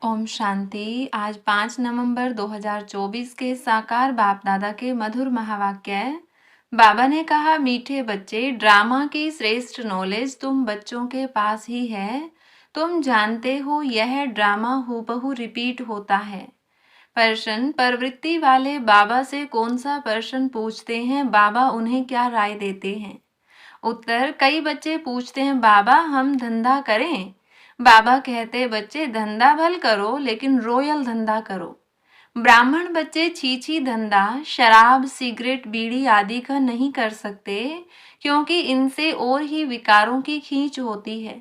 ओम शांति। आज 5 नवंबर 2024 के साकार बाप दादा के मधुर महावाक्य। बाबा ने कहा, मीठे बच्चे, ड्रामा की श्रेष्ठ नॉलेज तुम बच्चों के पास ही है। तुम जानते हो यह ड्रामा हूबहू रिपीट होता है। प्रश्न, प्रवृत्ति वाले बाबा से कौन सा प्रश्न पूछते हैं, बाबा उन्हें क्या राय देते हैं? उत्तर, कई बच्चे पूछते हैं, बाबा हम धंधा करें? बाबा कहते, बच्चे धंधा भल करो लेकिन रॉयल धंधा करो। ब्राह्मण बच्चे छी धंधा शराब सिगरेट बीड़ी आदि का नहीं कर सकते, क्योंकि इनसे और ही विकारों की खींच होती है।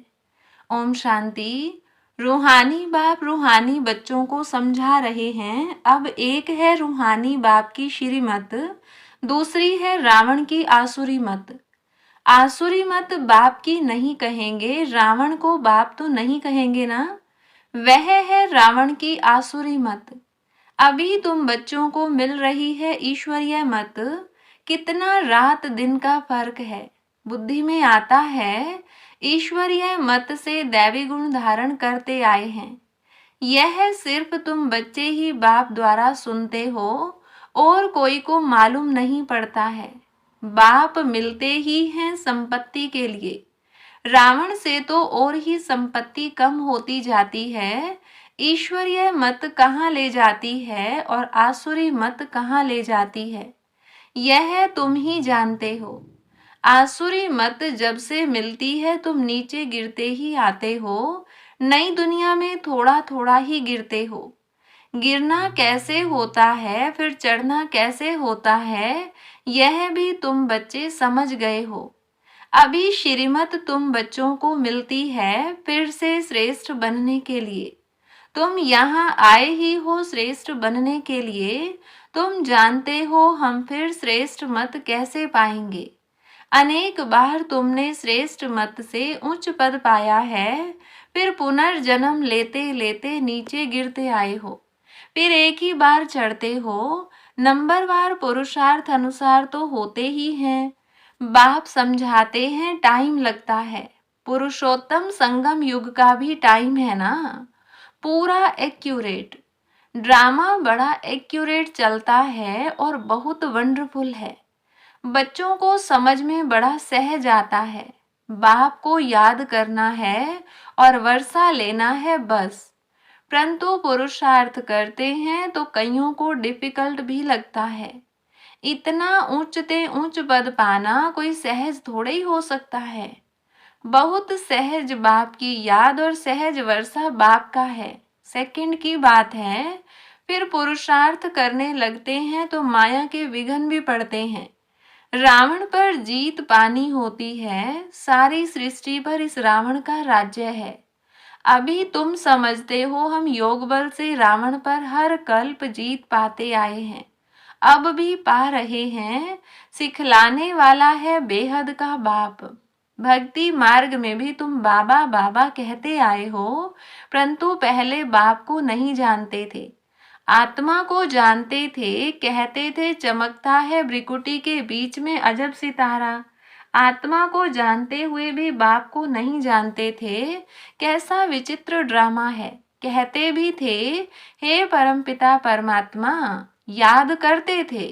ओम शांति। रूहानी बाप रूहानी बच्चों को समझा रहे हैं। अब एक है रूहानी बाप की श्रीमत, दूसरी है रावण की आसुरी मत। आसुरी मत बाप की नहीं कहेंगे, रावण को बाप तो नहीं कहेंगे ना। वह है रावण की आसुरी मत। अभी तुम बच्चों को मिल रही है ईश्वरीय मत। कितना रात दिन का फर्क है। बुद्धि में आता है ईश्वरीय मत से दैवी गुण धारण करते आए हैं। यह सिर्फ तुम बच्चे ही बाप द्वारा सुनते हो, और कोई को मालूम नहीं पड़ता है। बाप मिलते ही हैं संपत्ति के लिए। रावण से तो और ही संपत्ति कम होती जाती है। ईश्वरीय मत कहाँ ले जाती है और आसुरी मत कहाँ ले जाती है, यह तुम ही जानते हो। आसुरी मत जब से मिलती है तुम नीचे गिरते ही आते हो। नई दुनिया में थोड़ा थोड़ा ही गिरते हो। गिरना कैसे होता है, फिर चढ़ना कैसे होता है, यह भी तुम बच्चे समझ गए हो। अभी श्रीमत तुम बच्चों को मिलती है फिर से श्रेष्ठ बनने के लिए। तुम यहाँ आए ही हो श्रेष्ठ बनने के लिए। तुम जानते हो हम फिर श्रेष्ठ मत कैसे पाएंगे। अनेक बार तुमने श्रेष्ठ मत से उच्च पद पाया है, फिर पुनर्जन्म लेते लेते नीचे गिरते आए हो, फिर एक ही बार चढ़ते हो। नंबरवार पुरुषार्थ अनुसार तो होते ही हैं। बाप समझाते हैं टाइम लगता है। पुरुषोत्तम संगम युग का भी टाइम है ना, पूरा एक्यूरेट। ड्रामा बड़ा एक्यूरेट चलता है और बहुत वंडरफुल है। बच्चों को समझ में बड़ा सहज आता है। बाप को याद करना है और वर्षा लेना है बस। परंतु पुरुषार्थ करते हैं तो कईयों को डिफिकल्ट भी लगता है। इतना ऊंचते ऊंच पद पाना कोई सहज थोड़े ही हो सकता है। बहुत सहज बाप की याद और सहज वर्षा बाप का है, सेकंड की बात है। फिर पुरुषार्थ करने लगते हैं तो माया के विघ्न भी पड़ते हैं। रावण पर जीत पानी होती है। सारी सृष्टि पर इस रावण का राज्य है। अभी तुम समझते हो हम योग बल से रावण पर हर कल्प जीत पाते आए हैं, अब भी पा रहे हैं। सिखलाने वाला है बेहद का बाप। भक्ति मार्ग में भी तुम बाबा बाबा कहते आए हो, परंतु पहले बाप को नहीं जानते थे। आत्मा को जानते थे, कहते थे चमकता है भ्रिकुटी के बीच में अजब सितारा। आत्मा को जानते हुए भी बाप को नहीं जानते थे। कैसा विचित्र ड्रामा है। कहते भी थे हे परमपिता परमात्मा, याद करते थे,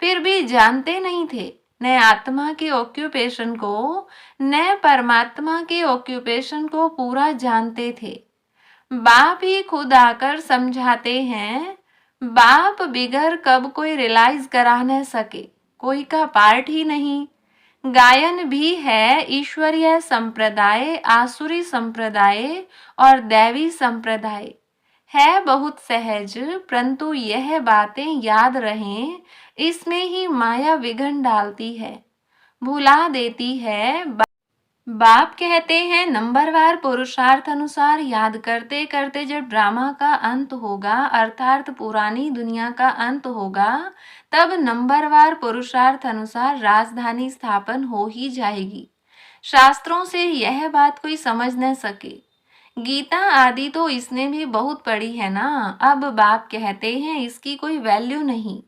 फिर भी जानते नहीं थे। न आत्मा के ऑक्यूपेशन को न परमात्मा के ऑक्यूपेशन को पूरा जानते थे। बाप ही खुद आकर समझाते हैं। बाप बिगर कब कोई रियलाइज करा न सके, कोई का पार्ट ही नहीं। गायन भी है ईश्वरीय संप्रदाय, आसुरी संप्रदाय और दैवी संप्रदाय है बहुत सहज, परंतु यह बातें याद रहें। इसमें ही माया विघ्न डालती है, भुला देती है। बाप कहते हैं नंबरवार पुरुषार्थ अनुसार याद करते करते जब ड्रामा का अंत होगा, अर्थात पुरानी दुनिया का अंत होगा, तब नंबरवार पुरुषार्थ अनुसार राजधानी स्थापन हो ही जाएगी। शास्त्रों से यह बात कोई समझ न सके। गीता आदि तो इसने भी बहुत पढ़ी है ना। अब बाप कहते हैं इसकी कोई वैल्यू नहीं,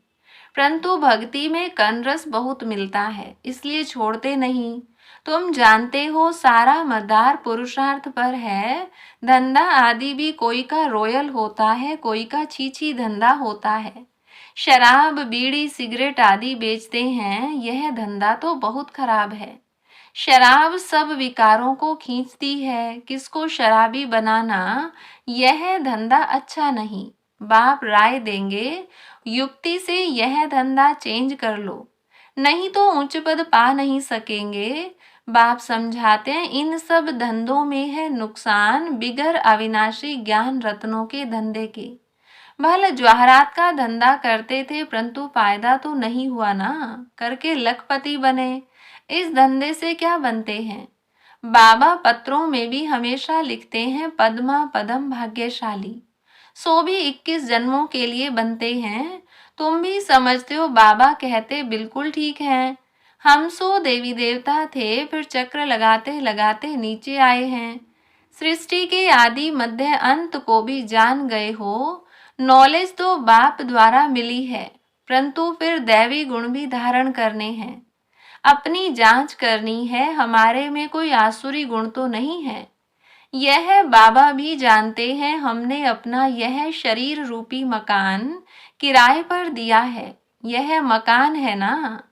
परंतु भक्ति में कनरस बहुत मिलता है, इसलिए छोड़ते नहीं। तुम जानते हो सारा मदार पुरुषार्थ पर है। धंधा आदि भी कोई का रॉयल होता है, कोई का छीछी धंधा होता है। शराब, बीड़ी, सिगरेट आदि बेचते हैं, यह धंधा तो बहुत खराब है। शराब सब विकारों को खींचती है, किसको शराबी बनाना, यह धंधा अच्छा नहीं। बाप राय देंगे, युक्ति से यह धंधा चेंज कर लो, नहीं तो उच्च पद पा नहीं सकेंगे। बाप समझाते हैं, इन सब धंधों में है नुकसान, बिगर अविनाशी ज्ञान रत्नों के धंधे के। भले ज्वाहरात का धंधा करते थे, परंतु फायदा तो नहीं हुआ ना, करके लखपति बने। इस धंधे से क्या बनते हैं? बाबा पत्रों में भी हमेशा लिखते हैं, पद्मा पदम भाग्यशाली, सो भी 21 जन्मों के लिए बनते हैं। तुम भी समझते हो, बाबा कहते बिल्कुल ठीक है। हम सो देवी देवता थे, फिर चक्र लगाते लगाते नीचे आए हैं। सृष्टि के आदि मध्य अंत को भी जान गए हो। नॉलेज तो बाप द्वारा मिली है, परंतु फिर दैवी गुण भी धारण करने हैं। अपनी जांच करनी है, हमारे में कोई आसुरी गुण तो नहीं है। यह बाबा भी जानते हैं, हमने अपना यह शरीर रूपी मकान किराए पर दिया है। यह मकान है ना,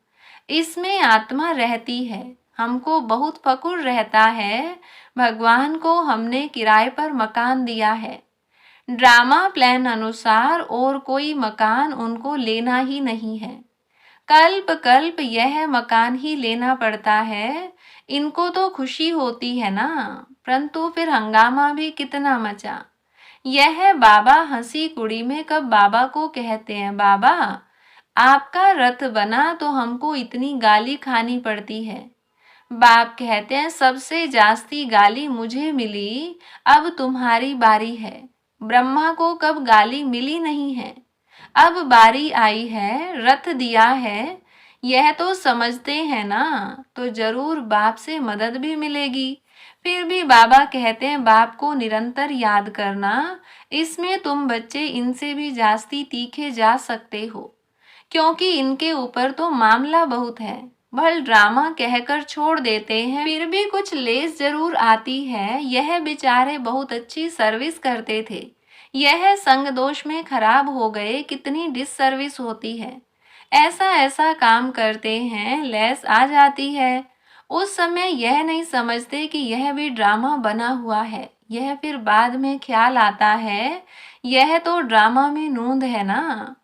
इसमें आत्मा रहती है। हमको बहुत फकुर रहता है, भगवान को हमने किराए पर मकान दिया है। ड्रामा प्लान अनुसार और कोई मकान उनको लेना ही नहीं है। कल्प कल्प यह मकान ही लेना पड़ता है। इनको तो खुशी होती है ना, परंतु फिर हंगामा भी कितना मचा। यह बाबा हंसी कुड़ी में कब बाबा को कहते हैं, बाबा आपका रथ बना तो हमको इतनी गाली खानी पड़ती है। बाप कहते हैं, सबसे जास्ती गाली मुझे मिली, अब तुम्हारी बारी है। ब्रह्मा को कब गाली मिली नहीं है, अब बारी आई है, रथ दिया है, यह तो समझते हैं ना, तो जरूर बाप से मदद भी मिलेगी। फिर भी बाबा कहते हैं, बाप को निरंतर याद करना। इसमें तुम बच्चे इनसे भी जास्ती तीखे जा सकते हो, क्योंकि इनके ऊपर तो मामला बहुत है। भल ड्रामा कहकर छोड़ देते हैं, फिर भी कुछ लेस जरूर आती है। यह बेचारे बहुत अच्छी सर्विस करते थे, यह संग दोष में खराब हो गए, कितनी डिससर्विस होती है। ऐसा ऐसा काम करते हैं, लेस आ जाती है। उस समय यह नहीं समझते कि यह भी ड्रामा बना हुआ है। यह फिर बाद में ख्याल आता है, यह तो ड्रामा में नूंद है ना।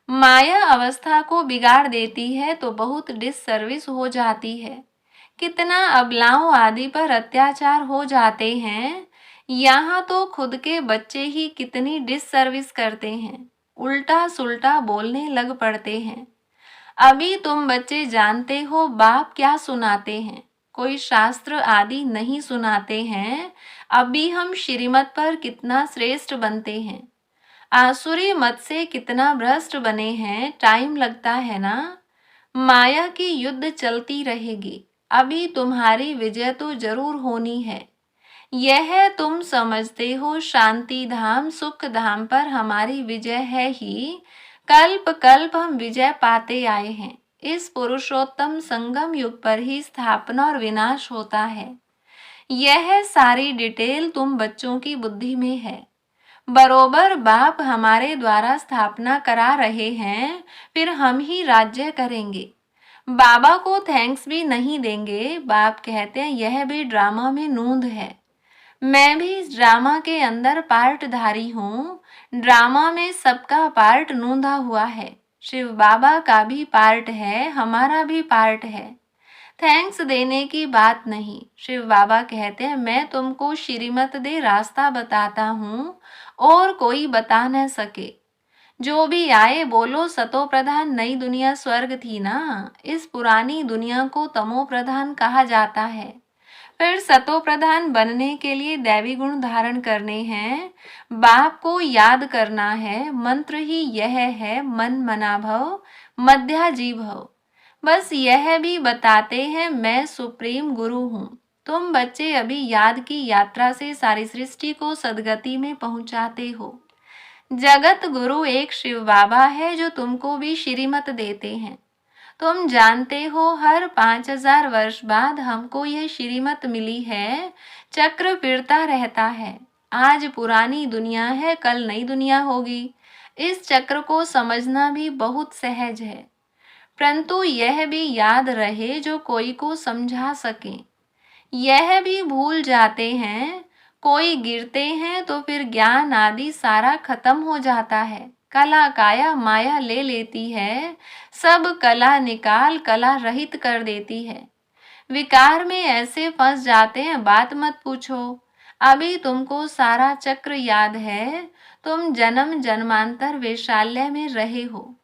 माया अवस्था को बिगाड़ देती है तो बहुत डिससर्विस हो जाती है। कितना अबलाओं आदि पर अत्याचार हो जाते हैं। यहाँ तो खुद के बच्चे ही कितनी डिससर्विस करते हैं, उल्टा सुल्टा बोलने लग पड़ते हैं। अभी तुम बच्चे जानते हो बाप क्या सुनाते हैं, कोई शास्त्र आदि नहीं सुनाते हैं। अभी हम श्रीमत पर कितना श्रेष्ठ बनते हैं, आसुरी मत से कितना भ्रष्ट बने हैं। टाइम लगता है ना, माया की युद्ध चलती रहेगी। अभी तुम्हारी विजय तो जरूर होनी है। यह तुम समझते हो, शांति धाम सुख धाम पर हमारी विजय है ही। कल्प कल्प हम विजय पाते आए हैं। इस पुरुषोत्तम संगम युग पर ही स्थापना और विनाश होता है। यह सारी डिटेल तुम बच्चों की बुद्धि में है। बरोबर बाप हमारे द्वारा स्थापना करा रहे हैं, फिर हम ही राज्य करेंगे। बाबा को थैंक्स भी नहीं देंगे। बाप कहते हैं, यह भी ड्रामा में नूंद है। मैं भी इस ड्रामा के अंदर पार्टधारी हूँ। ड्रामा में सबका पार्ट नूंदा हुआ है। शिव बाबा का भी पार्ट है, हमारा भी पार्ट है। थैंक्स देने की बात नहीं। शिव बाबा कहते हैं, मैं तुमको श्रीमत दे रास्ता बताता हूँ और कोई बता न सके। जो भी आए बोलो सतो प्रधान, नई दुनिया स्वर्ग थी ना, इस पुरानी दुनिया को तमो प्रधान कहा जाता है। फिर सतो प्रधान बनने के लिए दैवी गुण धारण करने हैं, बाप को याद करना है। मंत्र ही यह है, मन मना भव मध्याजी भव। बस यह भी बताते हैं, मैं सुप्रीम गुरु हूँ। तुम बच्चे अभी याद की यात्रा से सारी सृष्टि को सदगति में पहुंचाते हो। जगत गुरु एक शिव बाबा है, जो तुमको भी श्रीमत देते हैं। तुम जानते हो हर 5000 वर्ष बाद हमको यह श्रीमत मिली है, चक्र फिरता रहता है। आज पुरानी दुनिया है, कल नई दुनिया होगी। इस चक्र को समझना भी बहुत सहज है, परंतु यह भी याद रहे जो कोई को समझा सके। यह भी भूल जाते हैं, कोई गिरते हैं तो फिर ज्ञान आदि सारा खत्म हो जाता है। कला काया माया ले लेती है, सब कला निकाल कला रहित कर देती है। विकार में ऐसे फंस जाते हैं, बात मत पूछो। अभी तुमको सारा चक्र याद है, तुम जन्म जन्मांतर वैशाल्य में रहे हो,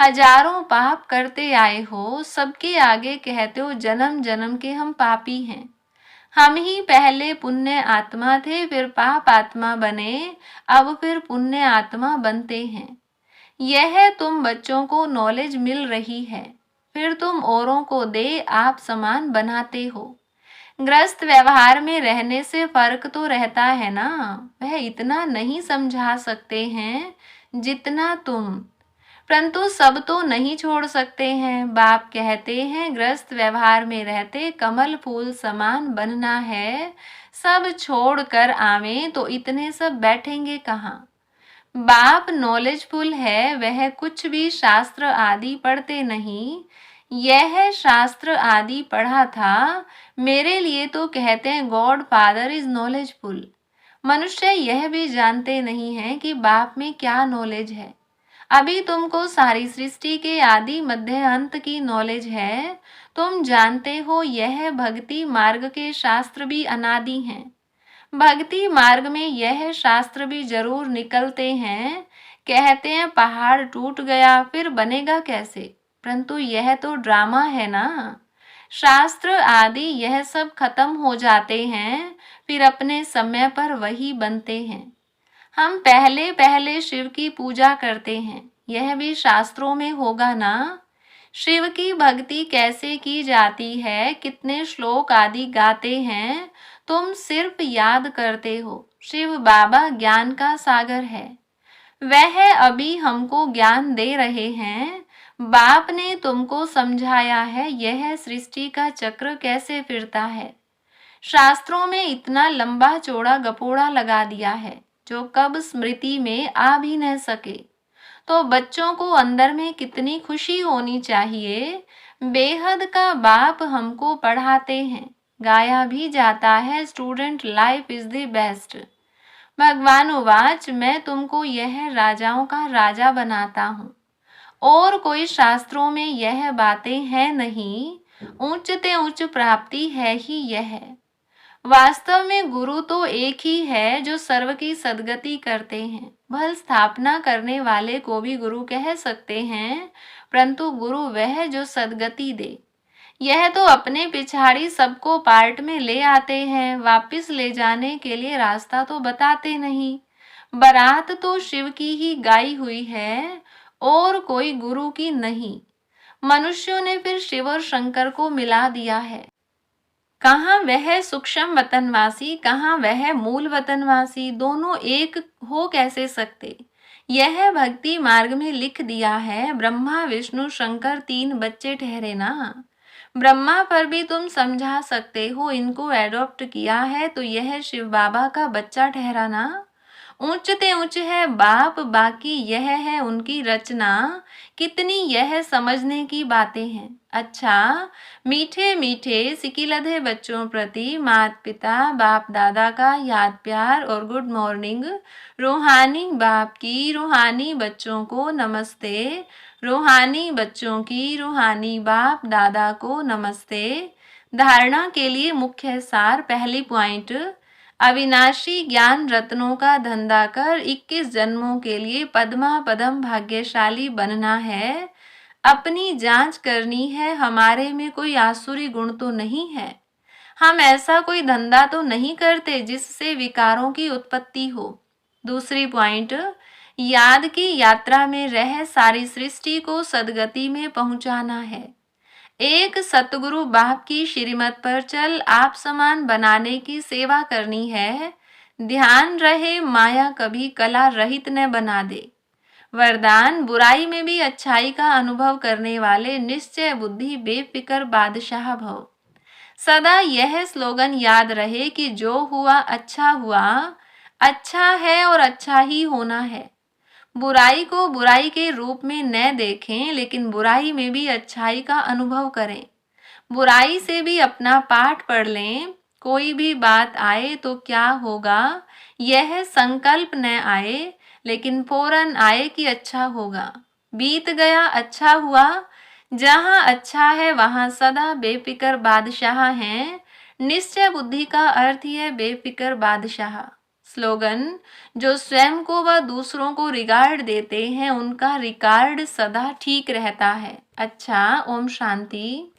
हजारों पाप करते आए हो, सबके आगे कहते हो जन्म जन्म के हम पापी हैं। हम ही पहले पुण्य आत्मा थे, फिर पाप आत्मा बने, अब फिर पुण्य आत्मा बनते हैं। यह तुम बच्चों को नॉलेज मिल रही है, फिर तुम औरों को दे आप समान बनाते हो। ग्रस्त व्यवहार में रहने से फर्क तो रहता है ना, वह इतना नहीं समझा सकते हैं जितना तुम, परंतु सब तो नहीं छोड़ सकते हैं। बाप कहते हैं ग्रस्त व्यवहार में रहते कमल फूल समान बनना है, सब छोड़कर आवे तो इतने सब बैठेंगे कहाँ। बाप नॉलेजफुल है, वह कुछ भी शास्त्र आदि पढ़ते नहीं। यह शास्त्र आदि पढ़ा था, मेरे लिए तो कहते हैं गॉड फादर इज नॉलेजफुल। मनुष्य यह भी जानते नहीं है कि बाप में क्या नॉलेज है। अभी तुमको सारी सृष्टि के आदि मध्य अंत की नॉलेज है। तुम जानते हो यह भक्ति मार्ग के शास्त्र भी अनादि हैं। भक्ति मार्ग में यह शास्त्र भी जरूर निकलते हैं। कहते हैं पहाड़ टूट गया फिर बनेगा कैसे, परंतु यह तो ड्रामा है ना। शास्त्र आदि यह सब खत्म हो जाते हैं, फिर अपने समय पर वही बनते हैं। हम पहले पहले शिव की पूजा करते हैं, यह भी शास्त्रों में होगा ना। शिव की भक्ति कैसे की जाती है, कितने श्लोक आदि गाते हैं, तुम सिर्फ याद करते हो। शिव बाबा ज्ञान का सागर है, वह अभी हमको ज्ञान दे रहे हैं। बाप ने तुमको समझाया है यह सृष्टि का चक्र कैसे फिरता है। शास्त्रों में इतना लंबा चौड़ा गपोड़ा लगा दिया है जो कब स्मृति में आ भी न सके। तो बच्चों को अंदर में कितनी खुशी होनी चाहिए। बेहद का बाप हमको पढ़ाते हैं, गाया भी जाता है student life is the best. भगवान उवाच मैं तुमको यह राजाओं का राजा बनाता हूँ, और कोई शास्त्रों में यह बातें हैं नहीं। उच्चते उच्च प्राप्ति है ही यह। वास्तव में गुरु तो एक ही है जो सर्व की सद्गति करते हैं। भल स्थापना करने वाले को भी गुरु कह सकते हैं, परंतु गुरु वह जो सद्गति दे। यह तो अपने पिछाड़ी सबको पार्ट में ले आते हैं, वापिस ले जाने के लिए रास्ता तो बताते नहीं। बारात तो शिव की ही गाई हुई है और कोई गुरु की नहीं। मनुष्यों ने फिर शिव और शंकर को मिला दिया है। कहाँ वह सूक्ष्म वतनवासी, कहाँ वह मूल वतनवासी, दोनों एक हो कैसे सकते। यह भक्ति मार्ग में लिख दिया है। ब्रह्मा विष्णु शंकर तीन बच्चे ठहरे ना। ब्रह्मा पर भी तुम समझा सकते हो, इनको एडॉप्ट किया है तो यह शिव बाबा का बच्चा ठहरा ना। ऊंचते ऊंच है बाप, बाकी यह है उनकी रचना। कितनी यह समझने की बातें हैं। अच्छा, मीठे मीठे सिकिलधे बच्चों प्रति माता पिता बाप दादा का याद प्यार और गुड मॉर्निंग। रूहानी बाप की रूहानी बच्चों को नमस्ते, रूहानी बच्चों की रूहानी बाप दादा को नमस्ते। धारणा के लिए मुख्य सार, पहली पॉइंट, अविनाशी ज्ञान रत्नों का धंधा कर 21 जन्मों के लिए पद्मा पदम भाग्यशाली बनना है। अपनी जांच करनी है, हमारे में कोई आसुरी गुण तो नहीं है। हम ऐसा कोई धंधा तो नहीं करते जिससे विकारों की उत्पत्ति हो। दूसरी पॉइंट, याद की यात्रा में रह सारी सृष्टि को सदगति में पहुंचाना है। एक सतगुरु बाप की श्रीमत पर चल आप समान बनाने की सेवा करनी है। ध्यान रहे माया कभी कला रहित न बना दे। वरदान, बुराई में भी अच्छाई का अनुभव करने वाले निश्चय बुद्धि बेफिक्र बादशाह भव। सदा यह स्लोगन याद रहे कि जो हुआ, अच्छा है और अच्छा ही होना है। बुराई को बुराई के रूप में न देखें, लेकिन बुराई में भी अच्छाई का अनुभव करें। बुराई से भी अपना पाठ पढ़ लें। कोई भी बात आए तो क्या होगा, यह संकल्प न आए, लेकिन फौरन आए कि अच्छा होगा। बीत गया, अच्छा हुआ। जहाँ अच्छा है वहाँ सदा बेफिक्र बादशाह हैं। निश्चय बुद्धि का अर्थ ही है बेफिक्र बादशाह। स्लोगन, जो स्वयं को व दूसरों को रिगार्ड देते हैं, उनका रिकॉर्ड सदा ठीक रहता है। अच्छा, ओम शांति।